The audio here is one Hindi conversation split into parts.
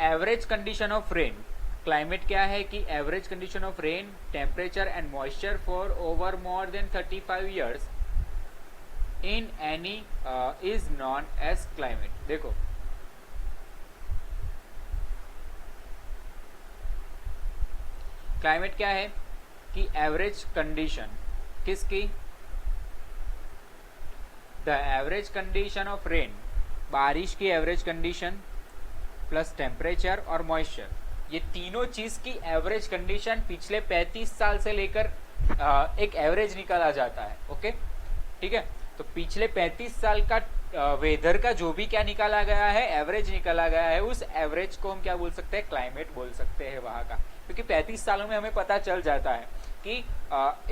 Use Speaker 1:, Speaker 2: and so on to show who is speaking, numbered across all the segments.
Speaker 1: Average condition of rain, climate क्या है कि average condition of rain, temperature and moisture for over more than 35 years in any is known as climate. देखो क्लाइमेट क्या है कि एवरेज कंडीशन किसकी, the average condition of rain, बारिश की एवरेज कंडीशन प्लस टेम्परेचर और मॉइस्चर, ये तीनों चीज की एवरेज कंडीशन पिछले 35 साल से लेकर एक एवरेज निकाला जाता है। ओके ठीक है, तो पिछले 35 साल का वेदर का जो भी क्या निकाला गया है, एवरेज निकाला गया है, उस एवरेज को हम क्या बोल सकते हैं, क्लाइमेट बोल सकते हैं वहां का। क्योंकि 35 सालों में हमें पता चल जाता है कि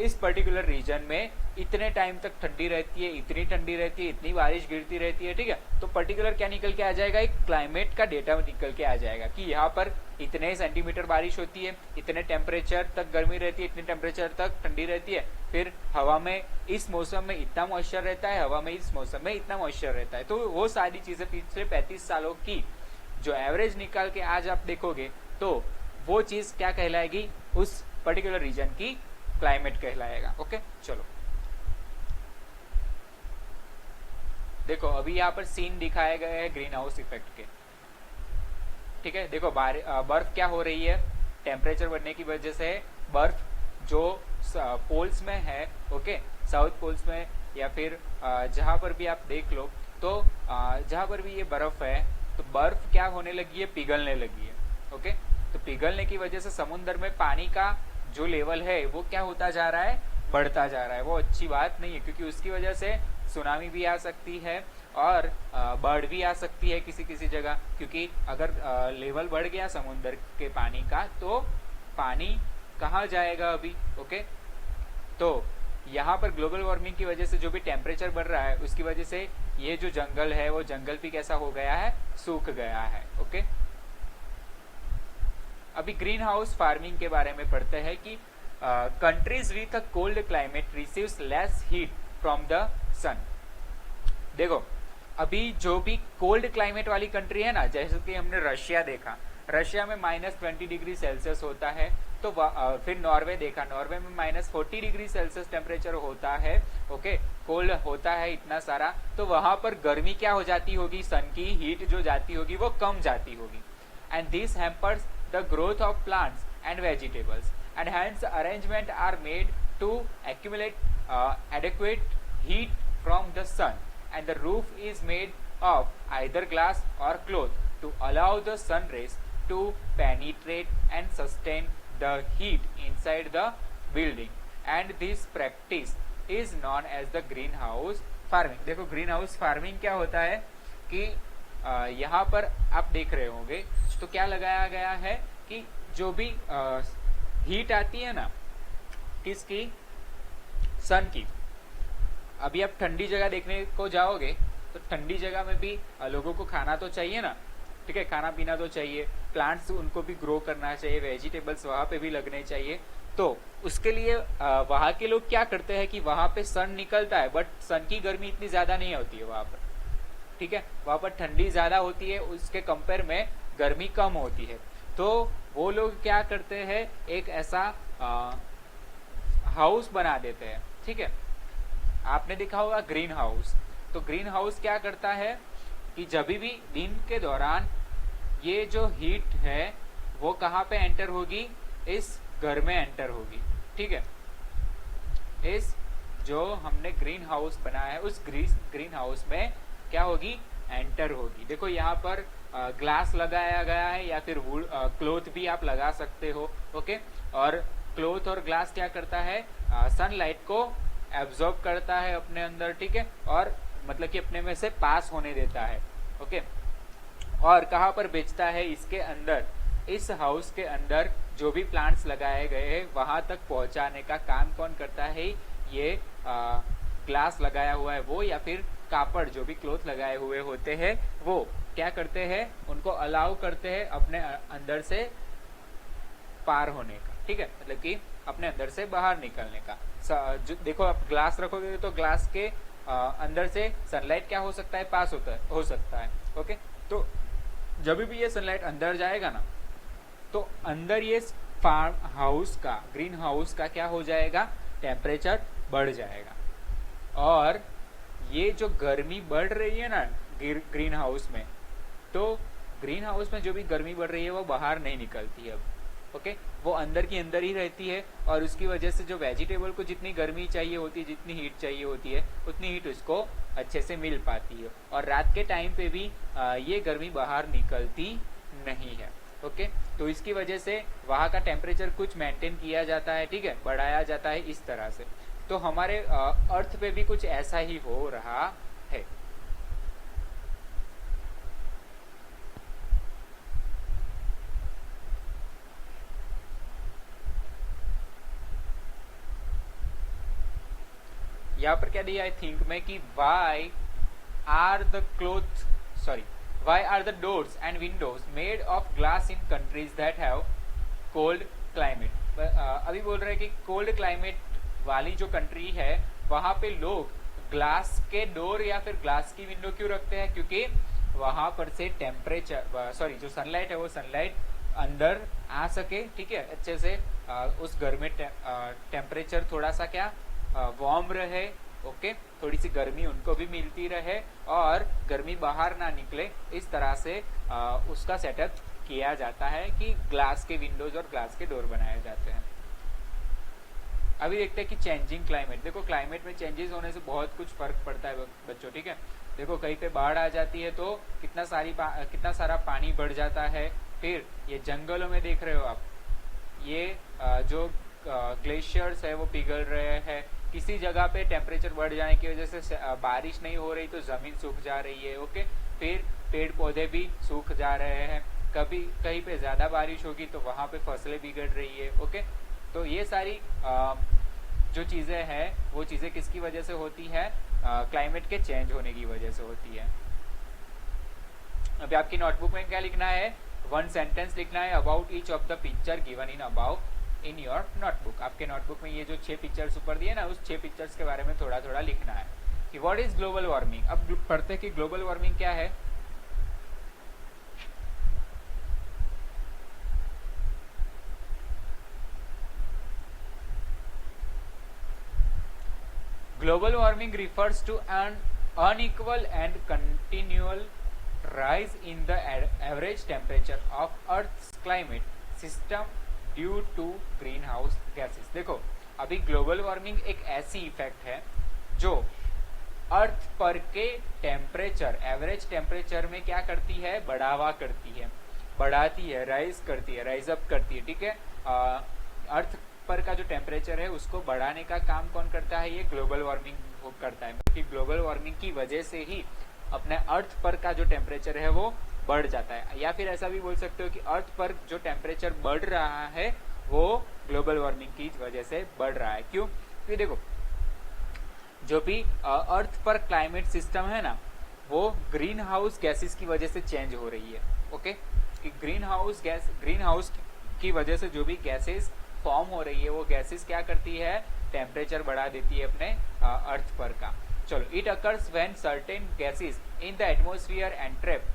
Speaker 1: इस पर्टिकुलर रीजन में इतने टाइम तक ठंडी रहती है, इतनी ठंडी रहती है, इतनी बारिश गिरती रहती है। ठीक है, तो पर्टिकुलर क्या निकल के आ जाएगा, एक क्लाइमेट का डेटा निकल के आ जाएगा कि यहाँ पर इतने सेंटीमीटर बारिश होती है, इतने टेम्परेचर तक गर्मी रहती है, इतने टेम्परेचर तक ठंडी रहती है, फिर हवा में इस मौसम में इतना मॉइस्चर रहता है, हवा में इस मौसम में इतना मॉइस्चर रहता है। तो वो सारी चीजें पिछले 35 सालों की जो एवरेज निकाल के आज आप देखोगे तो वो चीज क्या कहलाएगी, उस पर्टिकुलर रीजन की क्लाइमेट कहलाएगा। ओके चलो देखो अभी यहाँ पर सीन दिखाए गए हैं ग्रीन हाउस इफेक्ट के। ठीक है, देखो बर्फ क्या हो रही है, टेम्परेचर बढ़ने की वजह से बर्फ जो पोल्स में है, ओके साउथ पोल्स में या फिर जहां पर भी आप देख लो, तो जहां पर भी ये बर्फ है तो बर्फ क्या होने लगी है, पिघलने लगी है। ओके, तो पिघलने की वजह से समुद्र में पानी का जो लेवल है वो क्या होता जा रहा है, बढ़ता जा रहा है। वो अच्छी बात नहीं है, क्योंकि उसकी वजह से सुनामी भी आ सकती है और बाढ़ भी आ सकती है किसी किसी जगह। क्योंकि अगर लेवल बढ़ गया समुद्र के पानी का तो पानी कहाँ जाएगा अभी। ओके, तो यहाँ पर ग्लोबल वार्मिंग की वजह से जो भी टेम्परेचर बढ़ रहा है उसकी वजह से ये जो जंगल है वो जंगल भी कैसा हो गया है, सूख गया है। ओके, अभी ग्रीन हाउस फार्मिंग के बारे में पढ़ते हैं कि countries with a cold climate receives less heat from the sun. देखो अभी जो भी कोल्ड क्लाइमेट वाली कंट्री है ना, जैसे कि हमने रशिया देखा, रशिया में -20 डिग्री सेल्सियस होता है। तो फिर नॉर्वे देखा, नॉर्वे में -40 डिग्री सेल्सियस टेम्परेचर होता है। ओके, कोल्ड होता है इतना सारा, तो वहां पर गर्मी क्या हो जाती होगी, सन की हीट जो जाती होगी वो कम जाती होगी। And this hampers the growth of plants and vegetables, and hence arrangement are made to accumulate adequate heat from the sun, and the roof is made of either glass or cloth to allow the sun rays to penetrate and sustain the heat inside the building, and this practice is known as the greenhouse farming। देखो ग्रीन हाउस फार्मिंग क्या होता है कि यहाँ पर आप देख रहे होंगे तो क्या लगाया गया है कि जो भी हीट आती है ना, किसकी, सन की। अभी आप ठंडी जगह देखने को जाओगे तो ठंडी जगह में भी लोगों को खाना तो चाहिए ना, ठीक है, खाना पीना तो चाहिए, प्लांट्स उनको भी ग्रो करना चाहिए, वेजिटेबल्स वहां पे भी लगने चाहिए। तो उसके लिए वहां के लोग क्या करते हैं कि वहां पे सन निकलता है, बट सन की गर्मी इतनी ज्यादा नहीं होती है वहां पर। ठीक है, वहां पर ठंडी ज्यादा होती है, उसके कंपेयर में गर्मी कम होती है। तो वो लोग क्या करते हैं, एक ऐसा हाउस बना देते हैं। ठीक है, आपने देखा होगा ग्रीन हाउस। तो ग्रीन हाउस क्या करता है कि जब भी दिन के दौरान ये जो हीट है वो कहाँ पे एंटर होगी, इस घर में एंटर होगी। ठीक है, इस जो हमने ग्रीन हाउस बनाया है उस ग्रीन हाउस में क्या होगी, एंटर होगी। देखो यहाँ पर ग्लास लगाया गया है या फिर वुड क्लोथ भी आप लगा सकते हो। ओके, और क्लोथ और ग्लास क्या करता है, सनलाइट को एब्जॉर्ब करता है अपने अंदर। ठीक है, और मतलब कि अपने में से पास होने देता है। ओके, और कहाँ पर बेचता है, इसके अंदर, इस हाउस के अंदर जो भी प्लांट्स लगाए गए हैं वहां तक पहुंचाने का काम कौन करता है, ये ग्लास लगाया हुआ है वो, या फिर कापड़ जो भी क्लोथ लगाए हुए होते हैं वो क्या करते हैं, उनको अलाउ करते हैं अपने अंदर से पार होने का। ठीक है, मतलब कि अपने अंदर से बाहर निकलने का। देखो आप ग्लास रखोगे तो ग्लास के अंदर से सनलाइट क्या हो सकता है, पास हो सकता है। ओके, तो जब भी ये सनलाइट अंदर जाएगा ना, तो अंदर ये फार्म हाउस का, ग्रीन हाउस का क्या हो जाएगा, टेम्परेचर बढ़ जाएगा। और ये जो गर्मी बढ़ रही है ना ग्रीन हाउस में, तो ग्रीन हाउस में जो भी गर्मी बढ़ रही है वो बाहर नहीं निकलती है अब, ओके, वो अंदर की अंदर ही रहती है। और उसकी वजह से जो वेजिटेबल को जितनी गर्मी चाहिए होती है, जितनी हीट चाहिए होती है, उतनी हीट उसको अच्छे से मिल पाती है। और रात के टाइम पे भी ये गर्मी बाहर निकलती नहीं है, ओके। तो इसकी वजह से वहाँ का टेम्परेचर कुछ मेंटेन किया जाता है, ठीक है, बढ़ाया जाता है इस तरह से। तो हमारे अर्थ पे भी कुछ ऐसा ही हो रहा है। यहाँ पर क्या दिया है थिंक में कि why are the doors and windows made of glass in countries that have cold climate. अभी बोल रहे हैं कि कोल्ड क्लाइमेट वाली जो कंट्री है वहां पे लोग ग्लास के डोर या फिर ग्लास की विंडो क्यों रखते हैं, क्योंकि वहां पर से टेम्परेचर जो सनलाइट है वो सनलाइट अंदर आ सके, ठीक है, अच्छे से उस घर में टेम्परेचर थोड़ा सा क्या वार्म रहे, ओके, थोड़ी सी गर्मी उनको भी मिलती रहे और गर्मी बाहर ना निकले, इस तरह से उसका सेटअप किया जाता है कि ग्लास के विंडोज और ग्लास के डोर बनाए जाते हैं। अभी देखते हैं कि चेंजिंग क्लाइमेट। देखो क्लाइमेट में चेंजेस होने से बहुत कुछ फर्क पड़ता है बच्चों, ठीक है। देखो कहीं पे बाढ़ आ जाती है तो कितना सारा पानी बढ़ जाता है। फिर ये जंगलों में देख रहे हो आप, ये जो ग्लेशियर्स है वो पिघल रहे हैं। किसी जगह पे टेम्परेचर बढ़ जाने की वजह से बारिश नहीं हो रही तो जमीन सूख जा रही है, ओके। फिर पेड़ पौधे भी सूख जा रहे हैं। कभी कहीं पे ज्यादा बारिश होगी तो वहां पे फसलें बिगड़ रही है, ओके। तो ये सारी जो चीजें हैं वो चीजें किसकी वजह से होती है, क्लाइमेट के चेंज होने की वजह से होती है। अभी आपकी नोटबुक में क्या लिखना है, 1 सेंटेंस लिखना है about each of the picture given in your notebook. आपके नोटबुक में ये जो 6 पिक्चर्स ऊपर दिए ना, उस 6 पिक्चर्स के बारे में थोड़ा थोड़ा लिखना है कि व्हाट इज ग्लोबल वार्मिंग। अब पढ़ते हैं कि ग्लोबल वार्मिंग क्या है। Global warming refers to an unequal and continual rise in the average temperature of Earth's climate system due to greenhouse gases। देखो अभी ग्लोबल वार्मिंग एक ऐसी इफेक्ट है जो अर्थ पर के टेम्परेचर, एवरेज टेम्परेचर में क्या करती है, बढ़ावा करती है, बढ़ाती है, राइज करती है, राइज अप करती है, ठीक है। अर्थ पर का जो टेम्परेचर है उसको बढ़ाने का काम कौन करता है, ये ग्लोबल वार्मिंग करता है। क्योंकि ग्लोबल वार्मिंग की वजह से ही अपने अर्थ पर का जो टेम्परेचर है वो बढ़ जाता है। या फिर ऐसा भी बोल सकते हो कि अर्थ पर जो टेम्परेचर बढ़ रहा है वो ग्लोबल वार्मिंग की वजह से बढ़ रहा है। क्यों, क्योंकि देखो जो भी अर्थ पर क्लाइमेट सिस्टम है ना, वो ग्रीन हाउस गैसेस की वजह से चेंज हो रही है, ओके। कि ग्रीन हाउस की वजह से जो भी गैसेस फॉर्म हो रही है वो गैसेस क्या करती है, टेम्परेचर बढ़ा देती है अपने अर्थ पर का। चलो, it occurs when certain gases in the atmosphere and trap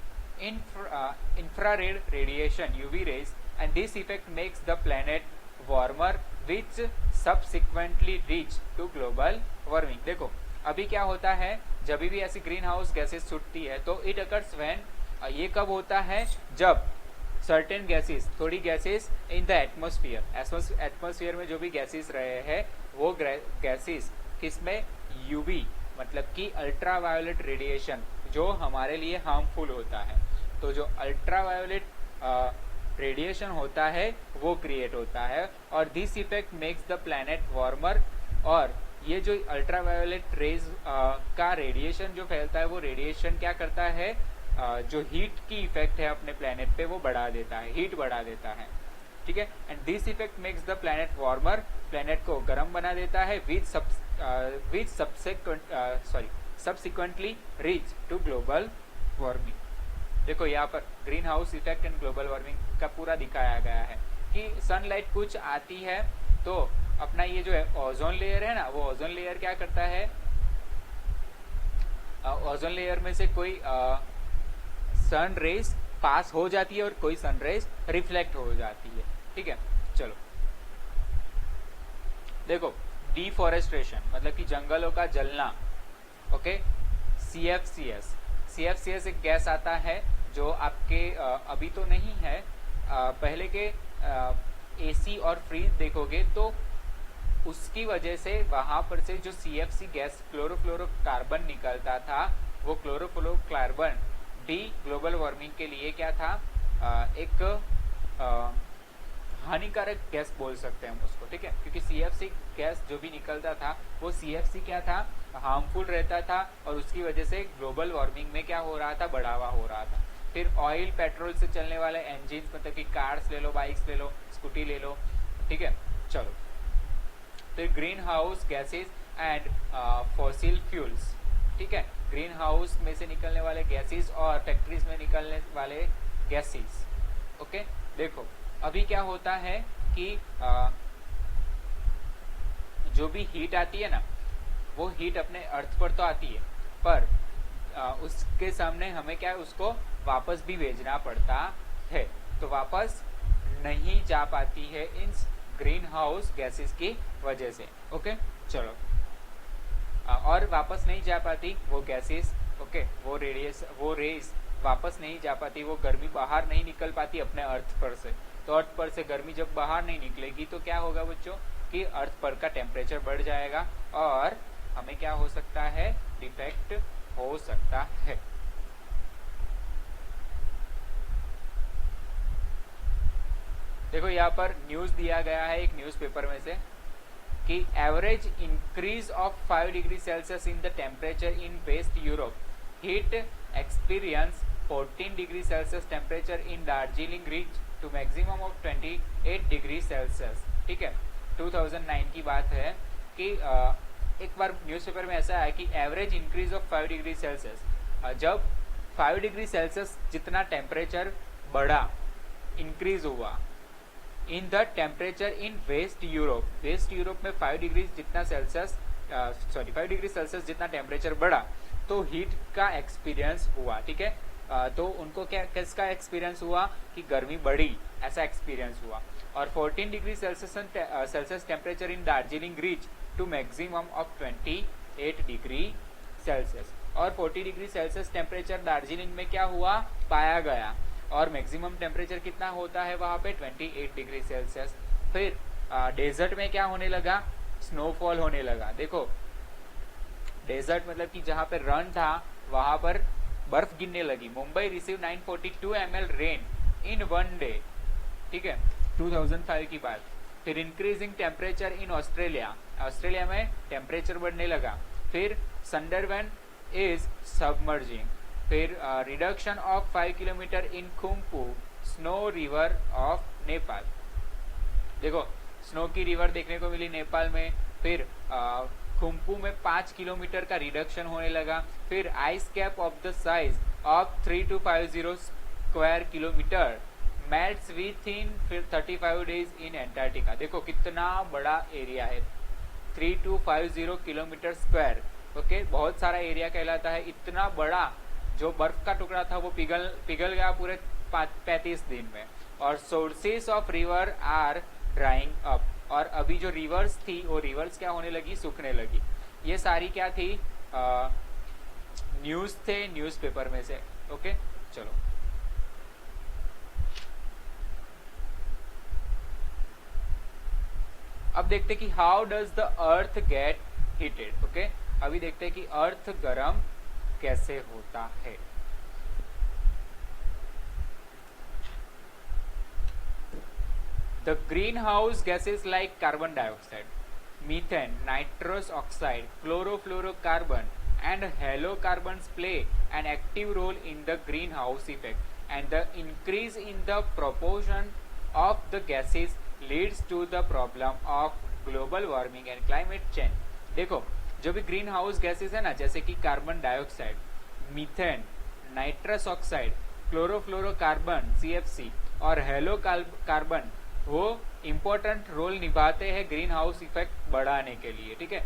Speaker 1: infrared radiation UV rays and this effect makes the planet warmer which subsequently reach to global warming। देखो अभी क्या होता है, जब भी ऐसी ग्रीन हाउस गैसेस छूटती है तो इट अकर्स व्हेन, ये कब होता है, जब सर्टेन गैसेस, थोड़ी गैसेस इन द एटमॉस्फेयर में जो भी गैसेस रहे हैं वो गैसेस किसमें, यूवी मतलब कि अल्ट्रावायोलेट रेडिएशन जो हमारे लिए हार्मफुल होता है। तो जो अल्ट्रावायोलेट रेडिएशन होता है वो क्रिएट होता है और this effect makes the planet warmer. और ये जो अल्ट्रावायोलेट रेज का रेडिएशन जो फैलता है वो रेडिएशन क्या करता है, जो हीट की इफेक्ट है अपने प्लैनेट पे वो बढ़ा देता है, हीट बढ़ा देता है, ठीक है। And this effect makes the planet warmer, planet को गर्म बना देता है which subsequently reach to global warming. देखो यहाँ पर green house effect and global warming का पूरा दिखाया गया है कि सनलाइट कुछ आती है तो अपना ये जो है ओजोन लेयर है ना, वो ओजोन लेयर क्या करता है, ओजोन लेयर में से कोई सन रेज पास हो जाती है और कोई सनरेज रिफ्लेक्ट हो जाती है। ठीक है, चलो देखो, डिफॉरेस्टेशन मतलब कि जंगलों का जलना, ओके। CFCS, CFCS एक गैस आता है जो आपके अभी तो नहीं है, पहले के AC और फ्रीज देखोगे तो उसकी वजह से वहां पर से जो CFC गैस क्लोरोफ्लोरोकार्बन निकलता था, वो क्लोरोफ्लोरोकार्बन भी ग्लोबल वार्मिंग के लिए क्या था, एक हानिकारक गैस बोल सकते हैं हम उसको। ठीक है, क्योंकि CFC गैस जो भी निकलता था वो CFC क्या था, हार्मफुल रहता था और उसकी वजह से ग्लोबल वार्मिंग में क्या हो रहा था, बढ़ावा हो रहा था। फिर ऑयल पेट्रोल से चलने वाले इंजिन, मतलब कि कार्स ले लो, बाइक्स ले लो, स्कूटी ले लो। ठीक है, चलो फिर green house gases and fossil fuels. ठीक है, ग्रीन हाउस में से निकलने वाले गैसेज और फैक्ट्रीज में निकलने वाले गैसेज। ओके, देखो अभी क्या होता है कि जो भी हीट आती है ना, वो हीट अपने अर्थ पर तो आती है, पर उसके सामने हमें क्या है, उसको वापस भी भेजना पड़ता है, तो वापस नहीं जा पाती है इन ग्रीन हाउस गैसेस की वजह से। ओके, चलो और वापस नहीं जा पाती वो गैसेस, ओके, वो रेस वापस नहीं जा पाती, वो गर्मी बाहर नहीं निकल पाती अपने अर्थ पर से। तो अर्थ पर से गर्मी जब बाहर नहीं निकलेगी तो क्या होगा बच्चों, कि अर्थ पर का टेम्परेचर बढ़ जाएगा और हमें क्या हो सकता है, डिफेक्ट हो सकता है। देखो यहाँ पर न्यूज दिया गया है एक न्यूज़पेपर में से कि average increase of 5 degree Celsius in the temperature in West Europe, heat experience 14 degree Celsius temperature in Darjeeling reach to maximum of 28 degree Celsius. ठीक है, 2009 की बात है कि एक बार न्यूज़पेपर में ऐसा है कि average increase of 5 degree Celsius, जब 5 डिग्री सेल्सियस जितना टेम्परेचर बढ़ा, इंक्रीज हुआ in the temperature in West Europe में 5 डिग्री जितना सेल्सियस, 5 डिग्री सेल्सियस जितना टेम्परेचर बढ़ा तो हीट का एक्सपीरियंस हुआ। ठीक है, तो उनको क्या किसका एक्सपीरियंस हुआ कि गर्मी बढ़ी, ऐसा एक्सपीरियंस हुआ। और 14 degree Celsius temperature in Darjeeling reach to maximum of 28 degree Celsius, और 40 डिग्री सेल्सियस टेम्परेचर दार्जिलिंग में क्या हुआ, पाया गया, और मैक्सिमम टेम्परेचर कितना होता है वहां पे 28 डिग्री सेल्सियस। फिर डेजर्ट में क्या होने लगा, स्नोफॉल होने लगा। देखो डेजर्ट मतलब कि जहां पर रन था वहां पर बर्फ गिरने लगी। Mumbai receive 942 ml rain in one day. ठीक है, 2005 की बात। फिर इंक्रीजिंग टेम्परेचर इन ऑस्ट्रेलिया में टेम्परेचर बढ़ने लगा। फिर संडरबन इज सबमर्जिंग। फिर reduction of 5 kilometre in Khumbu snow river of Nepal. देखो स्नो की रिवर देखने को मिली नेपाल में। फिर खुम्पू में 5 किलोमीटर का रिडक्शन होने लगा। फिर ice cap of the size of 3250 square kilometre melts with इन फिर 35 डेज इन एंटार्क्टिका। देखो कितना बड़ा एरिया है, 3250 किलोमीटर स्क्वायर। ओके, बहुत सारा एरिया कहलाता है। इतना बड़ा जो बर्फ का टुकड़ा था वो पिघल गया पूरे 35 दिन में। और sources of river are drying up, और अभी जो रिवर्स थी वो रिवर्स क्या होने लगी, सूखने लगी। ये सारी क्या थी, न्यूज थे न्यूज़पेपर में से। ओके, चलो अब देखते कि how does the earth gate heated. Okay, अभी देखते हैं कि अर्थ गर्म कैसे होता है। The greenhouse gases like carbon dioxide, methane, nitrous oxide, chlorofluorocarbon, and halocarbons play an active role in the greenhouse effect, and the increase in the proportion of the gases leads to the problem of global warming and climate change। देखो जो भी ग्रीन हाउस गैसेस है ना, जैसे कि carbon dioxide, methane, nitrous oxide, chlorofluorocarbon CFC और हेलोकार्बन, वो इम्पोर्टेंट रोल निभाते हैं ग्रीन हाउस इफेक्ट बढ़ाने के लिए। ठीक है,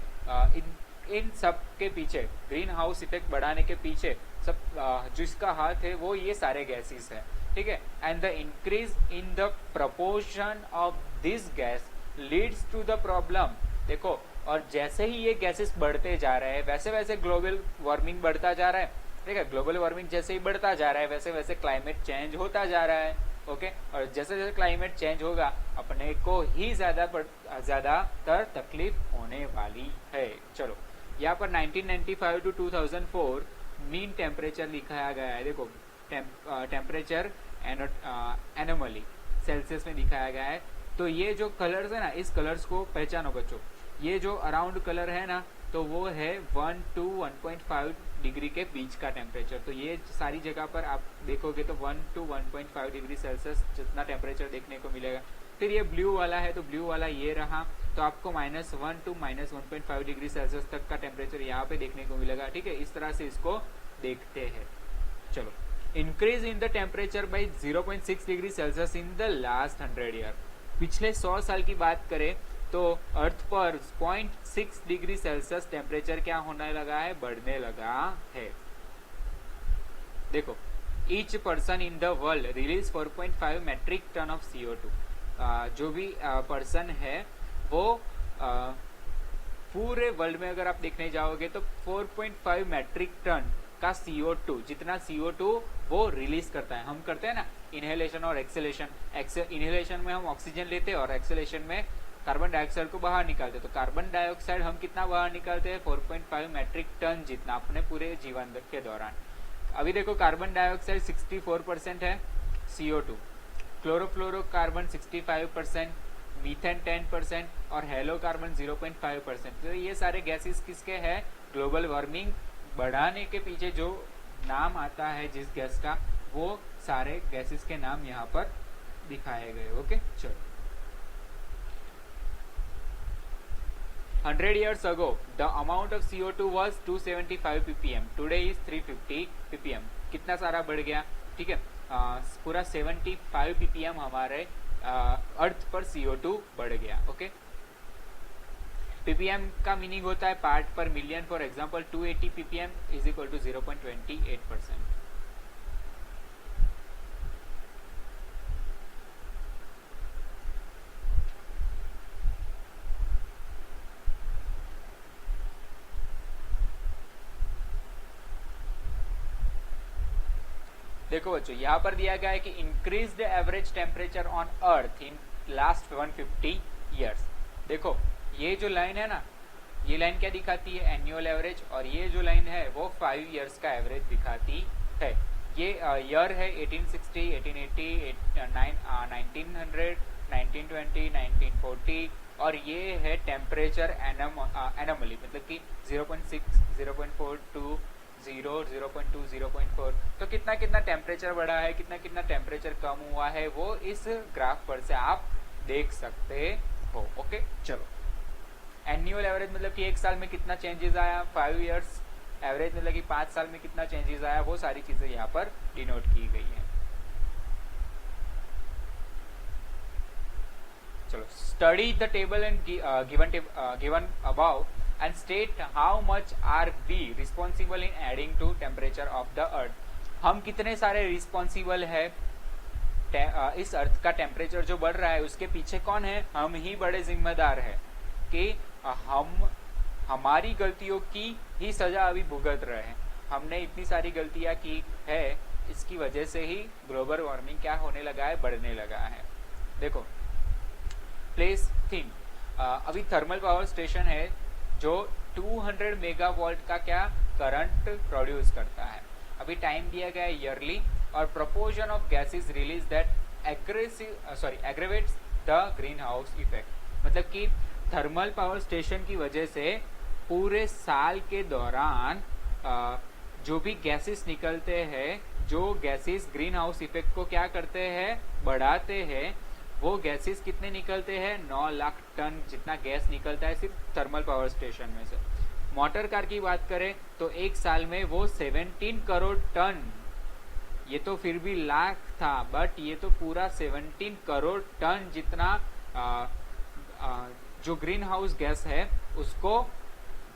Speaker 1: इन सब के पीछे, ग्रीन हाउस इफेक्ट बढ़ाने के पीछे सब जिसका हाथ है वो ये सारे गैसेस हैं। ठीक है, and the increase in the proportion of this gas leads to the problem. देखो, और जैसे ही ये गैसेस बढ़ते जा रहे हैं वैसे वैसे ग्लोबल वार्मिंग बढ़ता जा रहा है, ठीक है, ग्लोबल वार्मिंग जैसे ही बढ़ता जा रहा है वैसे वैसे क्लाइमेट चेंज होता जा रहा है, ओके। और जैसे जैसे क्लाइमेट चेंज होगा अपने को ही ज्यादातर तकलीफ होने वाली है। चलो, यहाँ पर 1995 टू 2004 मीन टेम्परेचर दिखाया गया है। देखो, टेम्परेचर एनोमली सेल्सियस में दिखाया गया है। तो ये जो कलर्स है ना, इस कलर्स को पहचानो बच्चों। ये जो अराउंड कलर है ना, तो वो है 1 to 1.5 डिग्री के बीच का टेम्परेचर। तो ये सारी जगह पर आप देखोगे तो 1 to 1.5 डिग्री सेल्सियस जितना टेम्परेचर देखने को मिलेगा। फिर ये ब्लू वाला है, तो ब्लू वाला ये रहा, तो आपको -1 to -1.5 डिग्री सेल्सियस तक का टेम्परेचर यहाँ पे देखने को मिलेगा, ठीक है। इस तरह से इसको देखते हैं। चलो, increase in the temperature by 0.6 degree Celsius in the last 100 year. पिछले 100 साल की बात करें तो अर्थ पर 0.6 डिग्री सेल्सियस टेम्परेचर क्या होने लगा है, बढ़ने लगा है। देखो, each person in the world release 4.5 metric ton of CO2। जो भी पर्सन है वो पूरे वर्ल्ड में अगर आप देखने जाओगे तो 4.5 मेट्रिक टन का CO2, जितना CO2 वो रिलीज करता है। हम करते हैं ना इनहेलेशन और एक्सेलेशन। इनहेलेशन में हम ऑक्सीजन लेते हैं और एक्सेलेशन में कार्बन डाइऑक्साइड को बाहर निकालते हैं। तो कार्बन डाइऑक्साइड हम कितना बाहर निकालते हैं, 4.5 मेट्रिक टन जितना अपने पूरे जीवन के दौरान। अभी देखो, कार्बन डाइऑक्साइड 64% है, CO2, क्लोरोफ्लोरोकार्बन 65%, मीथेन 10% और हेलोकार्बन 0.5%। तो ये सारे गैसेस किसके हैं, ग्लोबल वार्मिंग बढ़ाने के पीछे जो नाम आता है जिस गैस का, वो सारे गैसेस के नाम यहाँ पर दिखाए गए, ओके। चलो, 100 years ago, the amount of CO2 was 275 ppm. Today is 350 ppm. कितना सारा बढ़ गया, ठीक है। पूरा 75 ppm हमारे अर्थ पर CO2 बढ़ गया, ओके। ppm का मीनिंग होता है part per million. For example 280 ppm is equal to 0.28%। देखो बच्चों, यहाँ पर दिया गया है कि increase the average temperature on earth in last 150 years. देखो, ये जो लाइन है ना, ये लाइन क्या दिखाती है, एनुअल एवरेज, और ये जो लाइन है वो 5 ईयर्स का एवरेज दिखाती है। ये ईयर है 1860, 1880, 1900, 1920, 1940, और ये है टेम्परेचर एनोमली, मतलब कि 0.6, 0.42, 0.2, 0.4। तो कितना कितना टेम्परेचर बढ़ा है, कितना कितना टेम्परेचर कम हुआ है, वो इस ग्राफ पर से आप देख सकते हो, ओके। चलो, एनुअल एवरेज मतलब कि एक साल में कितना चेंजेस आया, 5 इयर्स एवरेज मतलब कि 5 साल में कितना चेंजेस आया, वो सारी चीजें यहाँ पर डिनोट की गई है। चलो, study the table and given about and state how much are we responsible in adding to temperature of the earth। हम कितने सारे रिस्पॉन्सिबल है इस अर्थ का टेम्परेचर जो बढ़ रहा है उसके पीछे कौन है, हम ही बड़े जिम्मेदार है कि हम हमारी गलतियों की ही सजा अभी भुगत रहे हैं। हमने इतनी सारी गलतियां की है, इसकी वजह से ही ग्लोबल वार्मिंग क्या होने लगा है, बढ़ने लगा है। देखो, प्लेस थिंक अभी थर्मल पावर स्टेशन है जो 200 मेगावाट का क्या करंट प्रोड्यूस करता है। अभी टाइम दिया गया है ईयरली, और proportion of gases release that aggravates the green house effect. मतलब कि थर्मल पावर स्टेशन की वजह से पूरे साल के दौरान जो भी गैसेस निकलते हैं, जो गैसेस ग्रीन हाउस इफेक्ट को क्या करते हैं, बढ़ाते हैं, वो गैसेस कितने निकलते हैं, 9 लाख टन जितना गैस निकलता है सिर्फ थर्मल पावर स्टेशन में से। मोटर कार की बात करें तो एक साल में वो 17 करोड़ टन, ये तो फिर भी लाख था, बट ये तो पूरा 17 करोड़ टन जितना जो ग्रीन हाउस गैस है उसको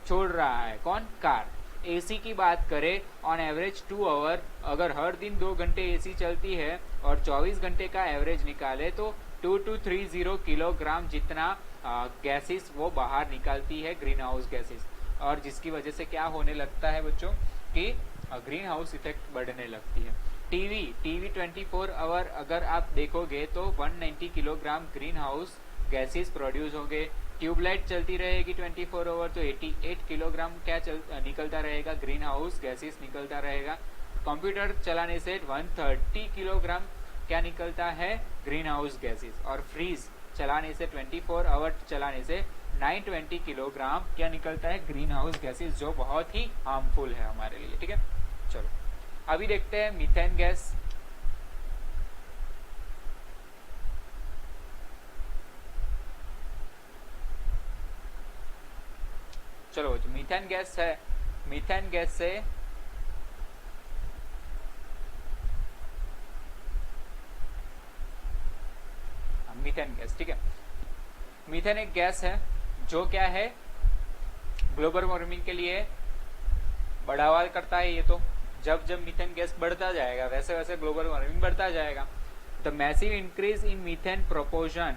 Speaker 1: छोड़ रहा है। कौन, कार। एसी की बात करें, ऑन एवरेज 2 आवर, अगर हर दिन 2 घंटे एसी चलती है और 24 घंटे का एवरेज निकाले तो 2230 किलोग्राम जितना गैसेस वो बाहर निकालती है, ग्रीन हाउस गैसेस। और जिसकी वजह से क्या होने लगता है बच्चों कि ग्रीन हाउस इफेक्ट बढ़ने लगती है। टीवी 24 आवर अगर आप देखोगे तो 190 kilogram green house gases produce होंगे। ट्यूबलाइट चलती रहेगी 24 आवर तो 88 किलोग्राम क्या निकलता रहेगा, ग्रीन हाउस गैसेस निकलता रहेगा। कंप्यूटर चलाने से 130 किलोग्राम क्या निकलता है, ग्रीन हाउस गैसेस। और फ्रीज चलाने से 24 आवर चलाने से 920 किलोग्राम क्या निकलता है, ग्रीन हाउस गैसेस, जो बहुत ही हार्मफुल है हमारे लिए। ठीक है, चलो अभी देखते हैं मीथेन गैस। चलो मीथेन गैस है, मीथेन गैस से मीथेन गैस, ठीक है, मीथेन एक गैस है जो क्या है, ग्लोबल वार्मिंग के लिए बढ़ावा करता है। ये तो जब जब मीथेन गैस बढ़ता जाएगा वैसे वैसे ग्लोबल वार्मिंग बढ़ता जाएगा। The massive increase in methane proportion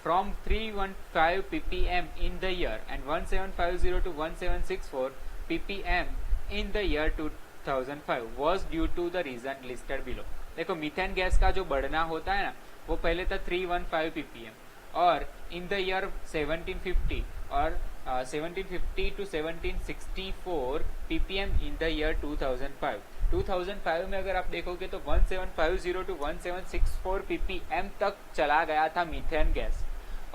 Speaker 1: from 315 ppm in the year and 1750 to 1764 ppm in the year 2005 was due to the reason listed below। देखो मीथेन गैस का जो बढ़ना होता है ना, वो पहले था 315 ppm और इन द ईयर 1750 और 1750 to 1764 ppm in the year 2005। 2005 में अगर आप देखोगे तो 1750 टू 1764 ppm तक चला गया था मीथेन गैस।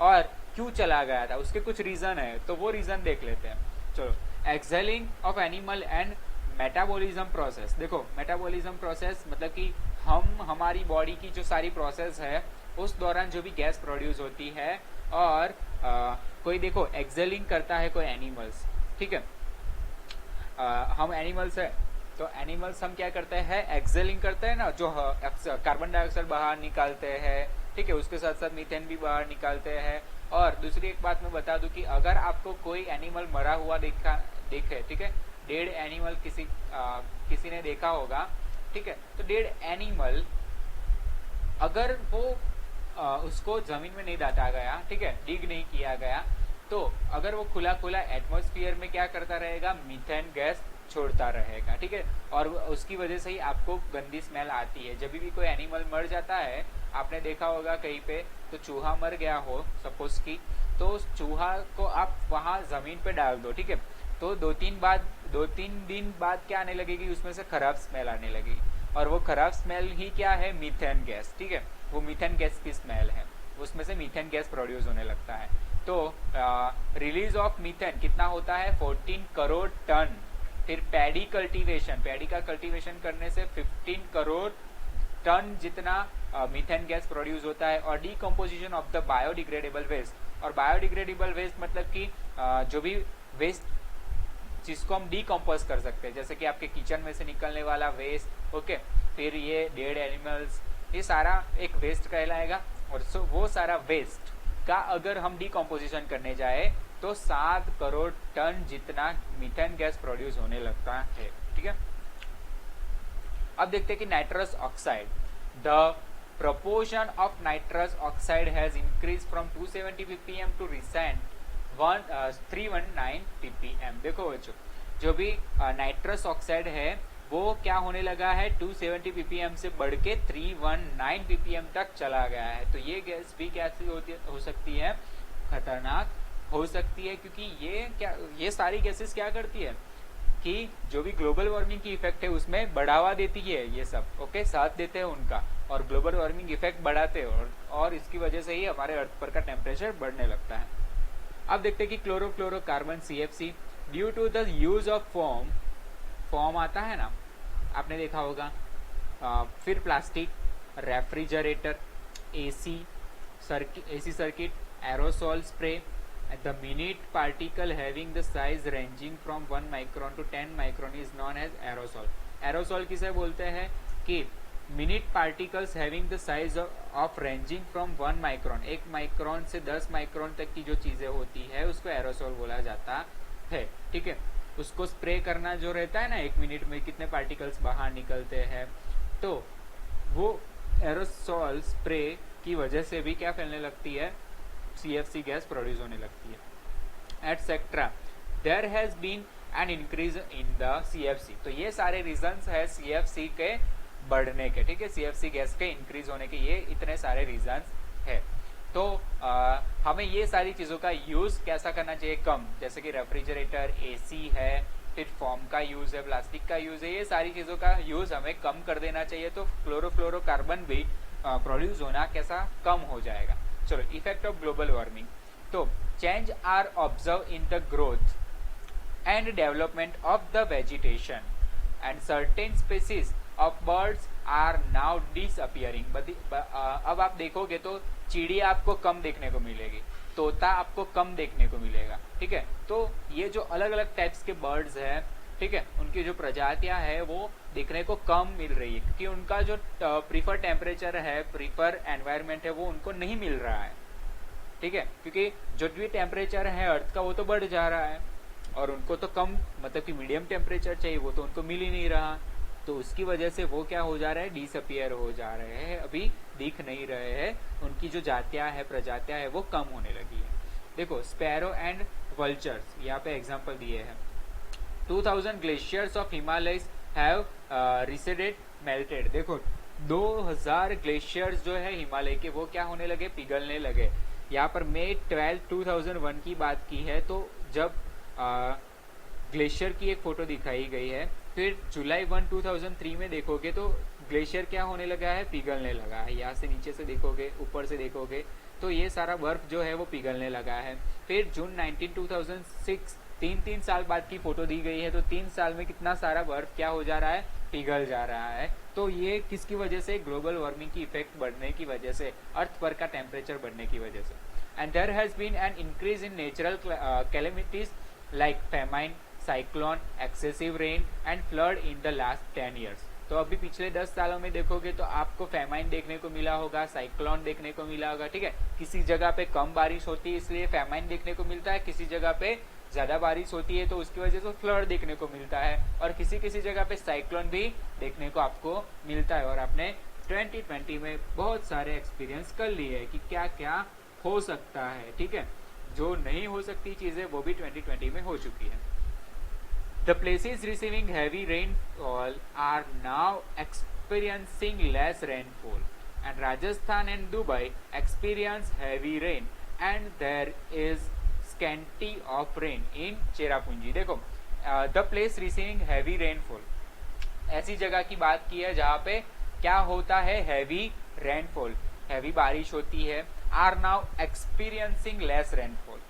Speaker 1: और क्यों चला गया था, उसके कुछ रीजन है, तो वो रीजन देख लेते हैं। चलो, excelling of animal and metabolism process. देखो मेटाबॉलिज्म प्रोसेस मतलब कि हम हमारी बॉडी की जो सारी प्रोसेस है उस दौरान जो भी गैस प्रोड्यूस होती है। और कोई देखो एक्सेलिंग करता है कोई एनिमल्स, ठीक है, हम एनिमल्स है तो एनिमल्स हम क्या करते हैं, एक्सेलिंग करते हैं ना, जो कार्बन डाइऑक्साइड बाहर निकालते हैं, ठीक है, उसके साथ साथ मीथेन भी बाहर निकालते हैं। और दूसरी एक बात मैं बता दूं कि अगर आपको कोई एनिमल मरा हुआ देखे, ठीक है, डेड एनिमल किसी ने देखा होगा, ठीक है, तो डेड एनिमल अगर वो उसको जमीन में नहीं डाटा गया, ठीक है, डिग नहीं किया गया, तो अगर वो खुला खुला एटमॉस्फेयर में क्या करता रहेगा, मीथेन गैस छोड़ता रहेगा, ठीक है। और उसकी वजह से ही आपको गंदी स्मेल आती है। जब भी कोई एनिमल मर जाता है, आपने देखा होगा कहीं पे, तो चूहा मर गया हो सपोज की, तो उस चूहा को आप वहां जमीन पे डाल दो, ठीक है, तो 2-3 दिन बाद क्या आने लगेगी, उसमें से खराब स्मेल आने लगेगी। और वो खराब स्मेल ही क्या है, मीथेन गैस, ठीक है, वो मीथेन गैस की स्मेल है, उसमें से मीथेन गैस प्रोड्यूस होने लगता है। तो रिलीज ऑफ मीथेन कितना होता है, 14 करोड़ टन। फिर पैडी कल्टीवेशन, पैडी का कल्टीवेशन करने से 15 करोड़ टन जितना मीथेन गैस प्रोड्यूस होता है। और decomposition of the biodegradable waste, और बायोडिग्रेडेबल वेस्ट मतलब कि जो भी वेस्ट जिसको हम डीकम्पोज कर सकते हैं, जैसे कि आपके किचन में से निकलने वाला वेस्ट, ओके, फिर ये डेड एनिमल्स, ये सारा एक वेस्ट कहलाएगा। और वो सारा वेस्ट का अगर हम डीकम्पोजिशन करने जाए तो 7 करोड़ टन जितना मीथेन गैस प्रोड्यूस होने लगता है, ठीक है। अब देखते हैं कि nitrous oxide, the proportion of nitrous oxide has increased from 270 ppm to recent 319 ppm। देखो बच्चों, जो भी नाइट्रस ऑक्साइड है वो क्या होने लगा है, 270 ppm से बढ़ के 319 ppm तक चला गया है। तो ये गैस भी कैसी हो सकती है, खतरनाक हो सकती है, क्योंकि ये सारी गैसेस क्या करती है कि जो भी ग्लोबल वार्मिंग की इफेक्ट है उसमें बढ़ावा देती है, ये सब ओके, साथ देते हैं उनका, और ग्लोबल वार्मिंग इफेक्ट बढ़ाते हैं, और इसकी वजह से ही हमारे अर्थ पर का टेम्परेचर बढ़ने लगता है। अब देखते हैं कि chlorofluorocarbon CFC due to the use of foam आता है ना, आपने देखा होगा। फिर plastic, refrigerator, AC circuit, aerosol spray, the minute particle having the size ranging from 1 micron to 10 micron is known as aerosol। aerosol किसे बोलते हैं कि minute particles having the size of ranging from 1 micron, 1 micron से 10 माइक्रोन तक की जो चीजें होती है उसको एरोसोल बोला जाता है, ठीक है। उसको स्प्रे करना जो रहता है ना, 1 मिनट में कितने पार्टिकल्स बाहर निकलते हैं, तो वो एरोसोल स्प्रे की वजह से भी क्या फैलने लगती है, CFC गैस प्रोड्यूस होने लगती है, etcetera. There has been an increase in the CFC। तो ये सारे रीजंस है CFC के बढ़ने के, ठीक है, CFC गैस के इंक्रीज होने के, ये इतने सारे रीजंस है। तो हमें ये सारी चीज़ों का यूज़ कैसा करना चाहिए, कम, जैसे कि रेफ्रिजरेटर, AC है, फिर फोम का यूज़ है, प्लास्टिक का यूज़ है, ये सारी चीज़ों का यूज़ हमें कम कर देना चाहिए, तो क्लोरोफ्लोरोकार्बन भी प्रोड्यूस होना कैसा कम हो जाएगा। चलो, इफेक्ट ऑफ ग्लोबल वार्मिंग। तो change are observe in the growth and development of the vegetation and certain species of birds are now disappearing. अब आप देखोगे तो चिड़िया आपको कम देखने को मिलेगी, तोता आपको कम देखने को मिलेगा, ठीक है। तो ये जो अलग अलग टाइप्स के बर्ड्स हैं, ठीक है, उनकी जो प्रजातियां हैं वो देखने को कम मिल रही है, क्योंकि उनका जो प्रीफर टेम्परेचर है, प्रीफर एनवायरनमेंट है, वो उनको नहीं मिल रहा है, ठीक है, क्योंकि जो भी टेम्परेचर है अर्थ का वो तो बढ़ जा रहा है, और उनको तो कम, मतलब कि मीडियम टेम्परेचर चाहिए, वो तो उनको मिल ही नहीं रहा। तो उसकी वजह से वो क्या हो जा रहा है, डिसअपियर हो जा रहे हैं, अभी दिख नहीं रहे हैं, उनकी जो जातियां है, प्रजातियां है, वो कम होने लगी है। देखो, स्पैरो एंड वल्चर्स, यहाँ पे एग्जांपल दिए हैं। 2000 glaciers of Himalayas have receded, melted. देखो, 2000 ग्लेशियर्स जो है हिमालय के, वो क्या होने लगे, पिघलने लगे। यहाँ पर मई 12, 2001 की बात की है, तो जब ग्लेशियर की एक फोटो दिखाई गई है। फिर जुलाई 1, 2003 में देखोगे तो ग्लेशियर क्या होने लगा है, पिघलने लगा है। यहाँ से नीचे से देखोगे, ऊपर से देखोगे तो ये सारा बर्फ जो है वो पिघलने लगा है। फिर जून 19, 2006, 3 साल बाद की फोटो दी गई है, तो 3 साल में कितना सारा बर्फ क्या हो जा रहा है, पिघल जा रहा है। तो ये किसकी वजह से, ग्लोबल वार्मिंग की इफेक्ट बढ़ने की वजह से, अर्थ पर का टेम्परेचर बढ़ने की वजह से। And there has been an increase in natural calamities like famine, cyclone, excessive rain and flood in the last 10 years। तो अभी पिछले 10 सालों में देखोगे तो आपको फेमाइन देखने को मिला होगा, साइक्लोन देखने को मिला होगा, ठीक है। किसी जगह पे कम बारिश होती है इसलिए फेमाइन देखने को मिलता है, किसी जगह पे ज्यादा बारिश होती है तो उसकी वजह से फ्लड देखने को मिलता है, और किसी किसी जगह पे साइक्लोन भी देखने को आपको मिलता है। और आपने 2020 में बहुत सारे एक्सपीरियंस कर लिए कि क्या क्या हो सकता है, ठीक है। जो नहीं हो सकती चीजें वो भी 2020 में हो चुकी है। The places receiving heavy rainfall are now experiencing less rainfall, and Rajasthan and Dubai experience heavy rain, and there is scanty of rain in Cherrapunji। देखो, the place receiving heavy rainfall, ऐसी जगह की बात की है जहाँ पे क्या होता है, heavy rainfall, heavy बारिश होती है। are now experiencing less rainfall,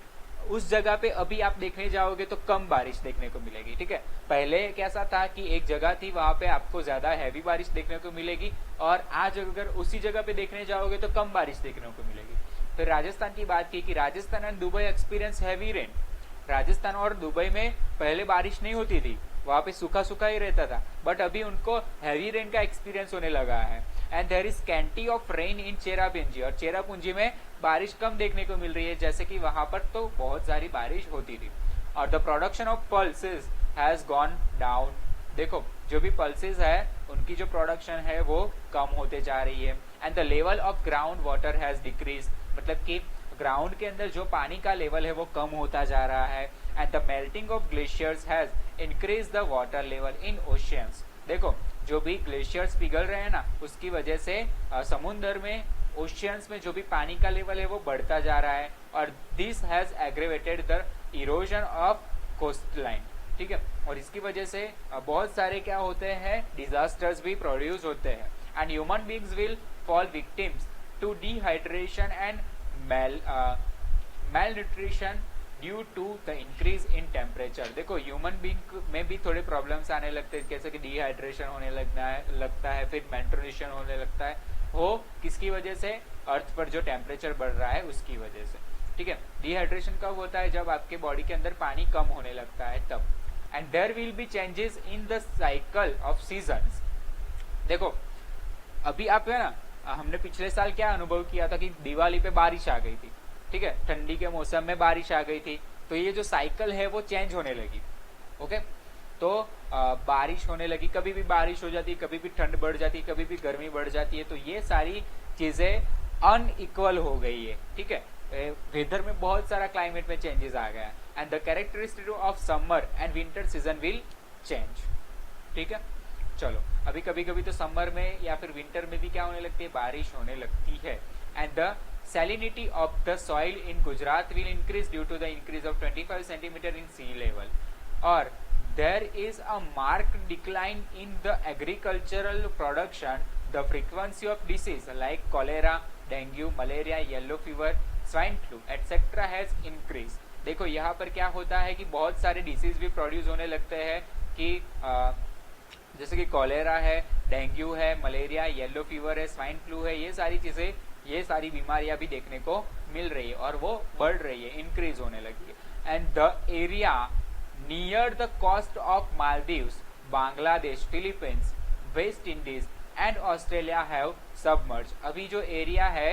Speaker 1: उस जगह पे अभी आप देखने जाओगे तो कम बारिश देखने को मिलेगी, ठीक है। पहले कैसा था कि एक जगह थी वहां पे आपको ज्यादा हैवी बारिश देखने को मिलेगी, और आज अगर उसी जगह पे देखने जाओगे तो कम बारिश देखने को मिलेगी। फिर राजस्थान की बात की कि Rajasthan and Dubai experience heavy rain. Rajasthan और दुबई में पहले बारिश नहीं होती थी, वहां पे सूखा सूखा ही रहता था, बट अभी उनको हैवी रेन का एक्सपीरियंस होने लगा है। And there is scanty of rain in Cherrapunji, और चेरापूंजी में बारिश कम देखने को मिल रही है, जैसे कि वहां पर तो बहुत सारी बारिश होती थी। और the production of pulses has gone down. देखो, जो भी पल्सेस है उनकी जो प्रोडक्शन है वो कम होते जा रही है। And the level of ground water has decrease, मतलब कि ग्राउंड के अंदर जो पानी का लेवल है वो कम होता जा रहा है। And the melting of glaciers has increase the water level in oceans. देखो, जो भी ग्लेशियर्स पिघल रहे हैं ना, उसकी वजह से समुद्र में, ओशियंस में जो भी पानी का लेवल है वो बढ़ता जा रहा है, और this has aggravated the erosion of coastline, ठीक है। और इसकी वजह से बहुत सारे क्या होते हैं, डिजास्टर्स भी प्रोड्यूस होते हैं। And human beings will fall victims to dehydration and malnutrition due to the increase in temperature. देखो, ह्यूमन बींग में भी थोड़े प्रॉब्लम्स आने लगते हैं, जैसे कि डिहाइड्रेशन होने लगता है, फिर मेल्नुट्रिशन होने लगता है। वो किसकी वजह से, अर्थ पर जो टेम्परेचर बढ़ रहा है उसकी वजह से, ठीक है। डिहाइड्रेशन कब होता है, जब आपके बॉडी के अंदर पानी कम होने लगता है तब। And there will be changes in the cycle of seasons. देखो, अभी आप है ना, हमने पिछले साल क्या अनुभव किया था कि दिवाली पे बारिश आ गई थी, ठीक है, ठंडी के मौसम में बारिश आ गई थी, तो ये जो साइकिल है वो चेंज होने लगी। ओके, तो बारिश होने लगी, कभी भी बारिश हो जाती है, कभी भी ठंड बढ़ जाती है, कभी भी गर्मी बढ़ जाती है, तो ये सारी चीजें अनइक्वल हो गई है, ठीक है। वेदर में बहुत सारा क्लाइमेट में चेंजेस आ गया है, and the characteristic of summer and winter season will change, ठीक है। चलो, अभी कभी कभी तो समर में या फिर विंटर में भी क्या होने लगती है, बारिश होने लगती है। And the salinity of the soil in Gujarat will increase due to the increase of 25 centimeter in sea level, or there is a marked decline in the agricultural production. The frequency of disease like cholera, dengue, malaria, yellow fever, swine flu etc. has increased. देखो यहाँ पर क्या होता है कि बहुत सारे डिसीज भी प्रोड्यूस होने लगते हैं कि जैसे कि कॉलेरा है, डेंगू है, मलेरिया, येलो फीवर है, स्वाइन फ्लू है, ये सारी चीजें, ये सारी बीमारियां भी देखने को मिल रही है और वो बढ़ रही है, इंक्रीज होने लगी है। And the area near the coast of Maldives, Bangladesh, Philippines, West Indies and Australia have submerge. अभी जो एरिया है